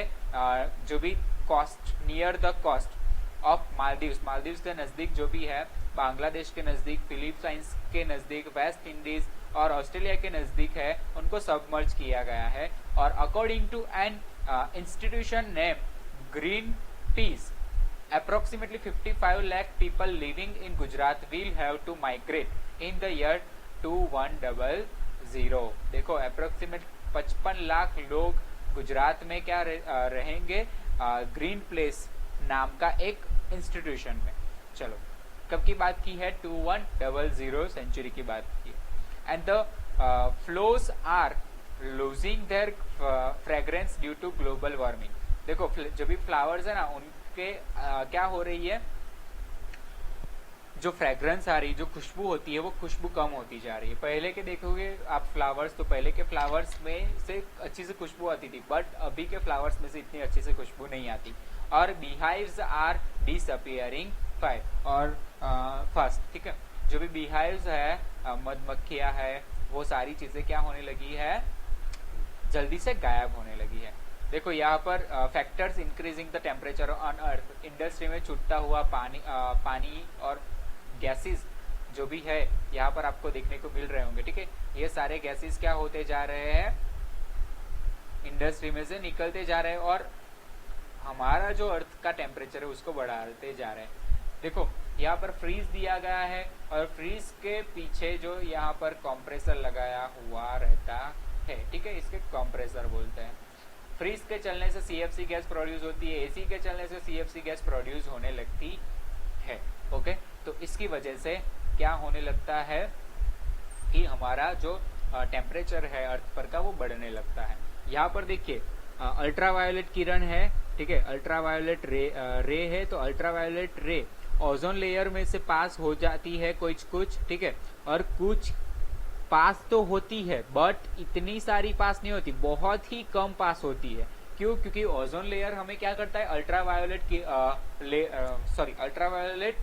Speaker 1: जो भी coast, near the coast of Maldives, Maldives के नजदीक जो भी है, बांग्लादेश के नजदीक, फिलीपींस के नजदीक, वेस्ट इंडीज और ऑस्ट्रेलिया के नजदीक है, उनको सबमर्ज किया गया है। और according to an institution name Greenpeace, approximately 55 lakh people living in Gujarat will have to migrate in the year 2100। देखो approximate 55 लाख लोग गुजरात में क्या रहेंगे, ग्रीन प्लेस नाम का एक इंस्टीट्यूशन में। चलो, कब की बात की है, 2100 सेंचुरी की बात की। And the flowers are losing their fragrance due to global warming। देखो जो भी फ्लावर्स है ना, उनके क्या हो रही है, जो फ्रेग्रेंस आ रही है, जो खुशबू होती है, वो खुशबू कम होती जा रही है। पहले के देखोगे आप फ्लावर्स, तो पहले के फ्लावर्स में से अच्छी से खुशबू आती थी, बट अभी के फ्लावर्स में से इतनी अच्छी से खुशबू नहीं आती। और बीहाइव्स आर डिसअपियरिंग फास्ट, ठीक है। जो भी बीहाइव्स है, मधुमक्खियां है, वो सारी चीजें क्या होने लगी है, जल्दी से गायब होने लगी है। देखो यहाँ पर factors increasing the temperature on earth, industry में छूटता हुआ पानी और गैसेस जो भी है यहाँ पर आपको देखने को मिल रहे होंगे, ठीक है। ये सारे गैसेस क्या होते जा रहे हैं, इंडस्ट्री में से निकलते जा रहे हैं और हमारा जो अर्थ का टेम्परेचर है उसको बढ़ाते जा रहे हैं। देखो यहाँ पर फ्रीज दिया गया है और फ्रीज के पीछे जो यहाँ पर कंप्रेसर लगाया हुआ रहता है, ठीक है, इसके कंप्रेसर बोलते हैं। फ्रीज के चलने से सीएफसी गैस प्रोड्यूस होती है, एसी के चलने से सीएफसी गैस प्रोड्यूस होने लगती है, ओके। तो इसकी वजह से क्या होने लगता है कि हमारा जो टेम्परेचर है अर्थ पर का वो बढ़ने लगता है। यहाँ पर देखिए अल्ट्रावायोलेट किरण है, ठीक है, अल्ट्रावायोलेट रे है, तो अल्ट्रावायोलेट रे ओजोन लेयर में से पास हो जाती है कुछ, ठीक है, और कुछ पास तो होती है बट इतनी सारी पास नहीं होती, बहुत ही कम पास होती है। क्यों? क्योंकि ओजोन लेयर हमें क्या करता है, अल्ट्रावायोलेट की अल्ट्रावायोलेट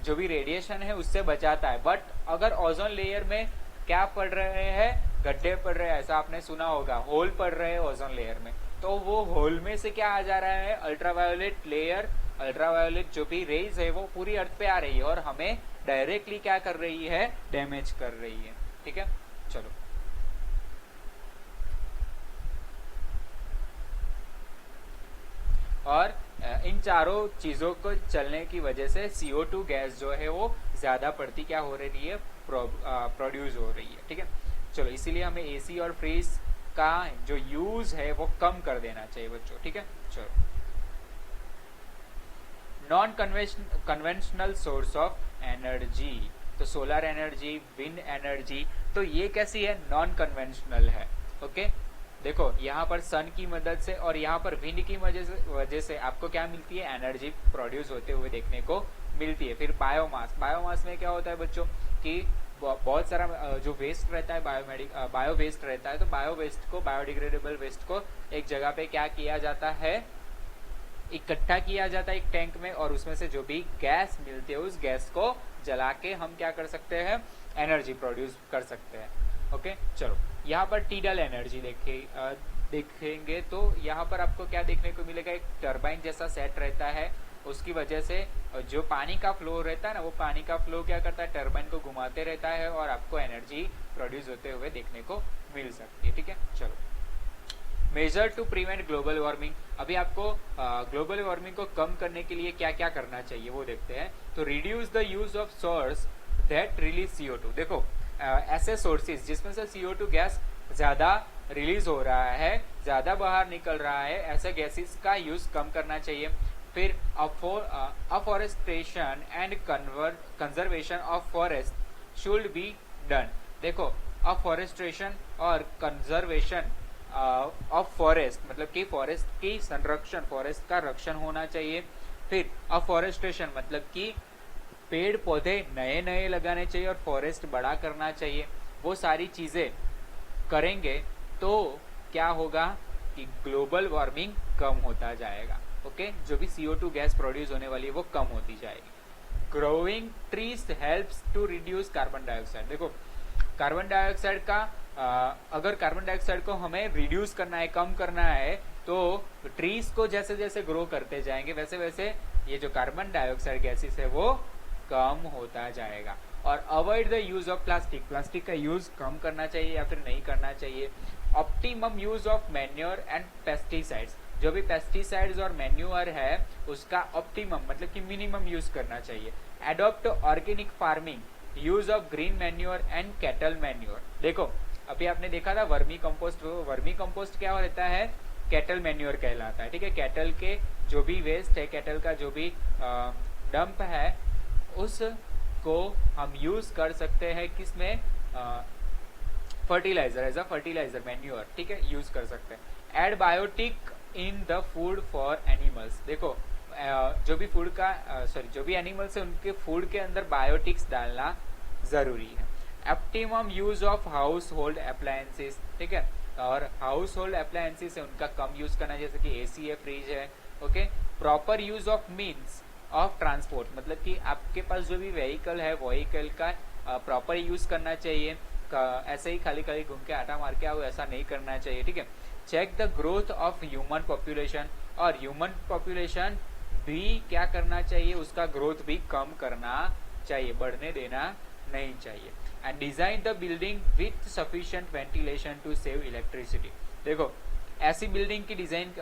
Speaker 1: जो भी रेडिएशन है उससे बचाता है। बट अगर ओजोन लेयर में क्या पड़ रहे हैं, गड्ढे पड़ रहे हैं, ऐसा आपने सुना होगा, होल पड़ रहे हैं ओजोन लेयर में, तो वो होल में से क्या आ जा रहा है, अल्ट्रावायोलेट लेयर, अल्ट्रावायोलेट जो भी रेज है वो पूरी अर्थ पे आ रही है और हमें डायरेक्टली क्या कर रही है, डैमेज कर रही है, ठीक है। चलो और इन चारों चीजों को चलने की वजह से CO2 गैस जो है वो ज्यादा पड़ती क्या हो रही है, प्रोड्यूस हो रही है, ठीक है। चलो इसीलिए हमें एसी और फ्रीज का जो यूज है वो कम कर देना चाहिए बच्चों, ठीक है। चलो non conventional source of energy, तो सोलर एनर्जी, विंड एनर्जी, तो ये कैसी है, नॉन कन्वेंशनल है, ओके। देखो यहाँ पर सन की मदद से और यहाँ पर विंड की वजह से आपको क्या मिलती है, एनर्जी प्रोड्यूस होते हुए देखने को मिलती है। फिर बायोमास, बायोमास में क्या होता है बच्चों कि बहुत सारा जो वेस्ट रहता है, बायो वेस्ट रहता है, तो बायो वेस्ट को, बायोडिग्रेडेबल वेस्ट को एक जगह पे क्या किया जाता है, इकट्ठा किया जाता है एक टैंक में, और उसमें से जो भी गैस मिलती है उस गैस को जला के हम क्या कर सकते हैं, एनर्जी प्रोड्यूस कर सकते हैं, ओके। चलो यहाँ पर टीडल एनर्जी देखेंगे तो यहाँ पर आपको क्या देखने को मिलेगा, एक टरबाइन जैसा सेट रहता है उसकी वजह से जो पानी का फ्लो रहता है ना, वो पानी का फ्लो क्या करता है, टरबाइन को घुमाते रहता है और आपको एनर्जी प्रोड्यूस होते हुए देखने को मिल सकती है। ठीक है, चलो measure to prevent global warming. अभी आपको ग्लोबल वार्मिंग को कम करने के लिए क्या क्या करना चाहिए वो देखते हैं। तो reduce the use of source that release CO2। देखो ऐसे सोर्सेज जिसमें से CO2 गैस ज्यादा रिलीज हो रहा है, ज्यादा बाहर निकल रहा है, ऐसे गैसेस का यूज कम करना चाहिए। फिर afforestation and conservation of forest should be done. देखो अफॉरेस्टेशन और कंजर्वेशन ऑफ फॉरेस्ट मतलब कि फॉरेस्ट की संरक्षण, फॉरेस्ट का रक्षण होना चाहिए। फिर अफॉरेस्टेशन मतलब कि पेड़ पौधे नए नए लगाने चाहिए और फॉरेस्ट बड़ा करना चाहिए। वो सारी चीजें करेंगे तो क्या होगा कि ग्लोबल वार्मिंग कम होता जाएगा। ओके, जो भी CO2 गैस प्रोड्यूस होने वाली है वो कम होती जाएगी। Growing trees helps to reduce carbon dioxide. देखो कार्बन डाइऑक्साइड का अगर कार्बन डाइऑक्साइड को हमें रिड्यूस करना है, कम करना है, तो ट्रीज को जैसे जैसे ग्रो करते जाएंगे वैसे वैसे ये जो कार्बन डाइऑक्साइड गैसेस है वो कम होता जाएगा। और avoid the use of plastic. Plastic का यूज कम करना चाहिए या फिर नहीं करना चाहिए। Optimum use of manure and pesticides. जो भी पेस्टिसाइड्स और मैन्योर है उसका ऑप्टिमम मतलब कि मिनिमम यूज करना चाहिए। Adopt organic farming, use of green manure and cattle manure. देखो अभी आपने देखा था वर्मी कंपोस्ट, वर्मी कंपोस्ट क्या रहता है, कैटल मैन्योर कहलाता है। ठीक है, कैटल के जो भी वेस्ट है, कैटल का जो भी डंप है उसको हम यूज कर सकते हैं किसमें, fertiliser, as a fertiliser manure. ठीक है, यूज कर सकते हैं। Add biotic in the food for animals. देखो जो भी फूड का जो भी एनिमल्स है उनके फूड के अंदर बायोटिक्स डालना जरूरी है। Optimum use of house hold appliances. ठीक है, और हाउस होल्ड अप्लायंसेस है उनका कम यूज करना, जैसे कि AC है, फ्रिज है। Okay, proper use of means of transport मतलब कि आपके पास जो भी व्हीकल है व्हीकल का प्रॉपर यूज करना चाहिए। ऐसे ही खाली खाली घूम के आटा मार के आओ, ऐसा नहीं करना चाहिए। ठीक है, check the growth of human population. और ह्यूमन पॉपुलेशन भी क्या करना चाहिए, उसका ग्रोथ भी कम करना चाहिए, बढ़ने देना नहीं चाहिए। And design the building with sufficient ventilation to save electricity. देखो ऐसी बिल्डिंग की डिजाइन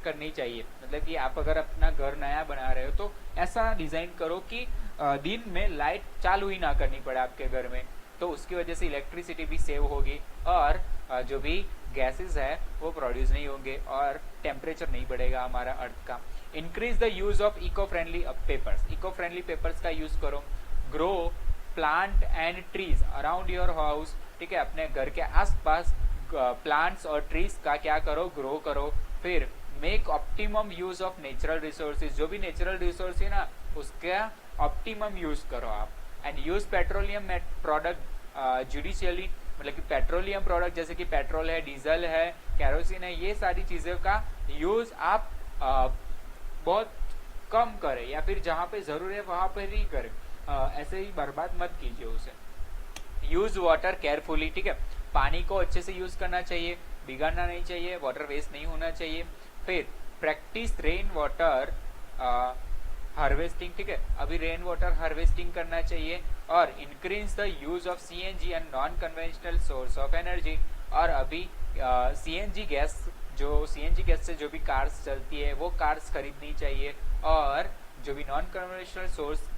Speaker 1: करनी चाहिए, मतलब कि आप अगर अपना घर नया बना रहे हो तो ऐसा डिजाइन करो कि दिन में लाइट चालू ही ना करनी पड़े आपके घर में, तो उसकी वजह से इलेक्ट्रिसिटी भी सेव होगी और जो भी गैसेस है वो प्रोड्यूस नहीं होंगे और टेम्परेचर नहीं बढ़ेगा हमारा अर्थ का। Increase the use of eco friendly papers. Eco friendly papers का यूज करो। Grow plant and trees around your house. ठीक है, अपने घर के आसपास प्लांट्स और ट्रीज का क्या करो, ग्रो करो। फिर make optimum use of natural resources. जो भी नेचुरल रिसोर्स है ना उसका ऑप्टिमम यूज करो आप। And use petroleum product judicially, मतलब कि पेट्रोलियम प्रोडक्ट जैसे कि पेट्रोल है, डीजल है, कैरोसिन है, ये सारी चीजों का यूज आप बहुत कम करें या फिर जहां पे जरूर है वहां पर ही करें, ऐसे ही बर्बाद मत कीजिए उसे। Use water carefully. ठीक है, पानी को अच्छे से यूज करना चाहिए, बिगाड़ना नहीं चाहिए, वाटर वेस्ट नहीं होना चाहिए। फिर प्रैक्टिस रेन वाटर हार्वेस्टिंग। ठीक है, अभी रेन वाटर हार्वेस्टिंग करना चाहिए। और increase the use of CNG and non conventional source of energy. और अभी CNG गैस, जो CNG गैस से जो भी कार्स चलती है वो कार्स खरीदनी चाहिए और जो भी नॉन कन्वेंशनल सोर्स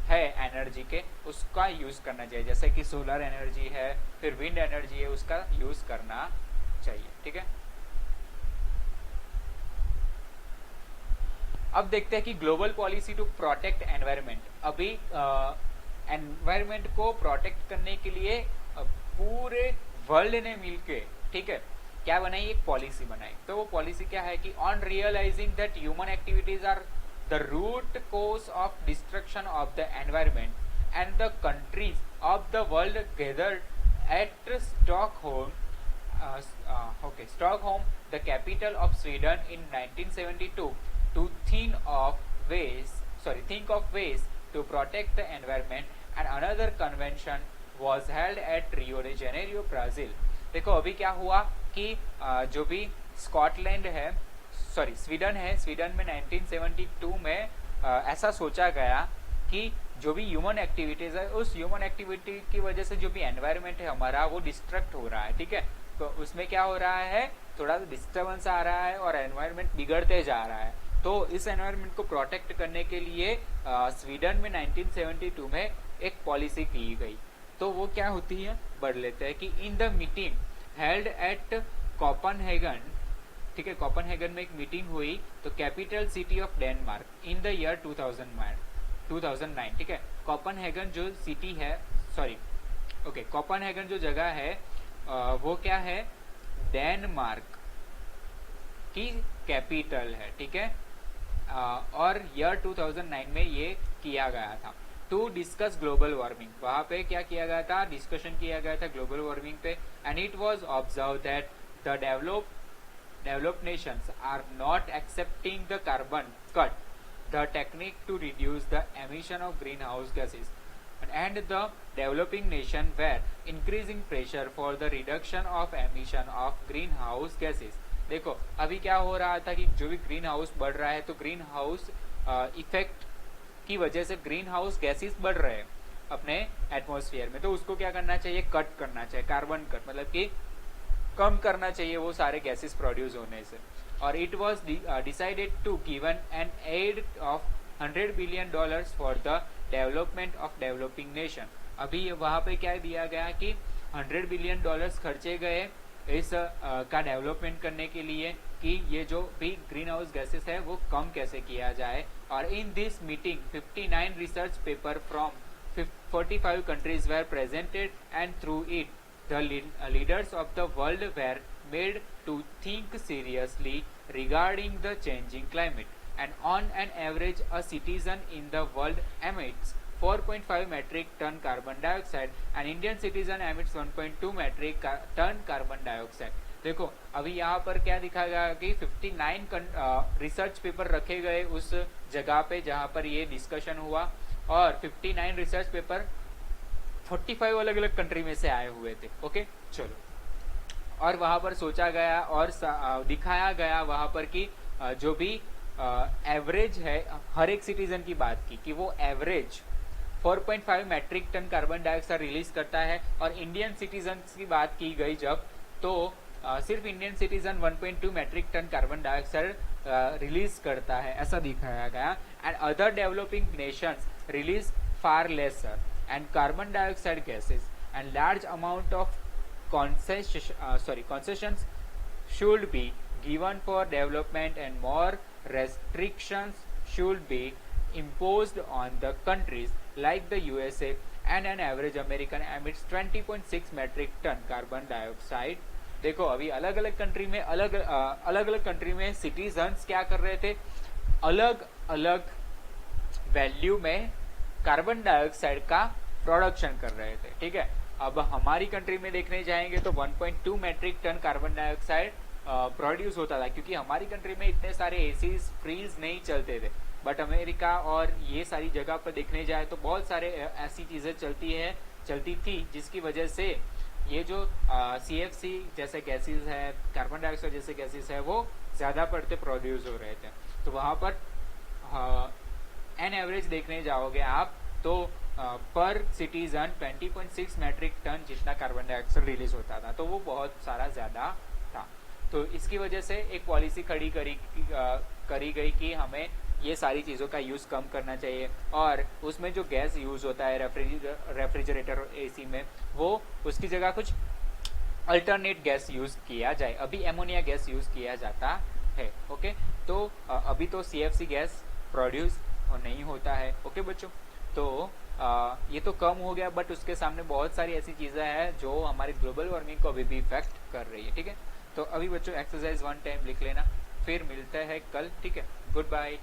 Speaker 1: है एनर्जी के उसका यूज करना चाहिए, जैसे कि सोलर एनर्जी है, फिर विंड एनर्जी है, उसका यूज करना चाहिए। ठीक है, अब देखते हैं कि global policy to protect environment. अभी एनवायरनमेंट को प्रोटेक्ट करने के लिए पूरे वर्ल्ड ने मिलके, ठीक है, क्या बनाई, एक पॉलिसी बनाई। तो वो पॉलिसी क्या है कि on realising that human activities are the root cause of destruction of the environment and the countries of the world gathered at Stockholm, the capital of Sweden in 1972 to think of ways to protect the environment, and another convention was held at Rio de Janeiro, Brazil। देखो अभी क्या हुआ कि जो भी स्कॉटलैंड है, सॉरी स्वीडन है, स्वीडन में 1972 में ऐसा सोचा गया कि जो भी ह्यूमन एक्टिविटीज है उस ह्यूमन एक्टिविटी की वजह से जो भी एनवायरनमेंट है हमारा वो डिस्ट्रक्ट हो रहा है, ठीक है। तो उसमें क्या हो रहा है, थोड़ा डिस्टर्बेंस आ रहा है और एनवायरनमेंट बिगड़ते जा रहा है। तो इस एनवायरनमेंट को प्रोटेक्ट करने के लिए स्वीडन में 1972 में एक पॉलिसी की गई। तो वो क्या होती है, बढ़ लेते हैं कि in the meeting held at Copenhagen, ठीक है, कोपेनहेगन में एक मीटिंग हुई, तो capital city of Denmark in the year 2009, ठीक है। कोपेनहेगन जो सिटी है, सॉरी ओके, कोपेनहेगन जो जगह है वो क्या है, डेनमार्क की कैपिटल है, ठीक है। और ईयर 2009 में ये किया गया था टू डिस्कस ग्लोबल वार्मिंग। वहां पे क्या किया गया था, डिस्कशन किया गया था ग्लोबल वार्मिंग पे। And it was observe that the developed nations are not accepting the carbon cut, the technique to reduce the emission of green house gases, and the developing nation were increasing pressure for the reduction of emission of greenhouse gases। देखो अभी क्या हो रहा था कि जो भी ग्रीन हाउस बढ़ रहा है तो ग्रीन हाउस इफेक्ट की वजह से ग्रीन हाउस गैसेस बढ़ रहे हैं अपने एटमॉस्फेयर में, तो उसको क्या करना चाहिए, कट करना चाहिए, कार्बन कट, मतलब कि कम करना चाहिए वो सारे गैसेस प्रोड्यूस होने से। और it was decided to given an aid of $100 billion for the development of developing nation. अभी वहां पे क्या दिया गया कि $100 बिलियन खर्चे गए इस का डेवलपमेंट करने के लिए कि ये जो भी ग्रीन हाउस गैसेस है वो कम कैसे किया जाए। और in this meeting 59 research paper from 45 countries were presented and through it the leaders of the world were made to think seriously regarding the changing climate. And on an average, a citizen in the world emits 4.5 metric ton carbon dioxide and Indian citizen emits 1.2 metric ton carbon dioxide। देखो अभी यहाँ पर क्या दिखा गया कि 59 रिसर्च पेपर रखे गए उस जगह पे जहाँ पर ये डिस्कशन हुआ, और 59 रिसर्च पेपर 45 अलग अलग कंट्री में से आए हुए थे, ओके चलो। और वहाँ पर सोचा गया और दिखाया गया वहाँ पर कि जो भी एवरेज है, हर एक सिटीजन की बात की कि वो average 4.5 metric ton carbon dioxide release करता है। और इंडियन सिटीजन की बात की गई जब, तो सिर्फ Indian citizen 1.2 metric ton carbon dioxide release करता है, ऐसा दिखाया गया। And other developing nations release far lesser and carbon dioxide gases and large amount of concessions should be given for development and more restrictions should be imposed on the countries like the USA, and an average American emits 20.6 metric ton carbon dioxide। देखो अभी अलग अलग कंट्री में अलग कंट्री में सिटीजन्स क्या कर रहे थे, अलग अलग वैल्यू में कार्बन डाइऑक्साइड का प्रोडक्शन कर रहे थे, ठीक है। अब हमारी कंट्री में देखने जाएंगे तो 1.2 metric ton carbon dioxide produce होता था, क्योंकि हमारी कंट्री में इतने सारे एसीज फ्रीज नहीं चलते थे। बट अमेरिका और ये सारी जगह पर देखने जाए तो बहुत सारे ऐसी चीजें चलती थी जिसकी वजह से ये जो CFC जैसे गैसेस है, कार्बन डाइऑक्साइड जैसे गैसेस है, वो ज्यादा पड़ते प्रोड्यूस हो रहे थे। तो वहां पर एन एवरेज देखने जाओगे आप तो पर सिटीजन 20.6 मैट्रिक टन जितना कार्बन डाइऑक्साइड रिलीज होता था, तो वो बहुत सारा ज्यादा था। तो इसकी वजह से एक पॉलिसी खड़ी करी गई कि हमें ये सारी चीज़ों का यूज़ कम करना चाहिए, और उसमें जो गैस यूज़ होता है रेफ्रिजरेटर और AC में, वो उसकी जगह कुछ अल्टरनेट गैस यूज़ किया जाए। अभी एमोनिया गैस यूज़ किया जाता है, ओके। तो अभी तो CFC गैस प्रोड्यूस नहीं होता है, ओके बच्चों। तो ये तो कम हो गया, बट उसके सामने बहुत सारी ऐसी चीज़ें हैं जो हमारे ग्लोबल वार्मिंग को अभी भी इफेक्ट कर रही है, ठीक है। तो अभी बच्चों एक्सरसाइज 1 टाइम लिख लेना, फिर मिलते हैं कल, ठीक है। Good bye.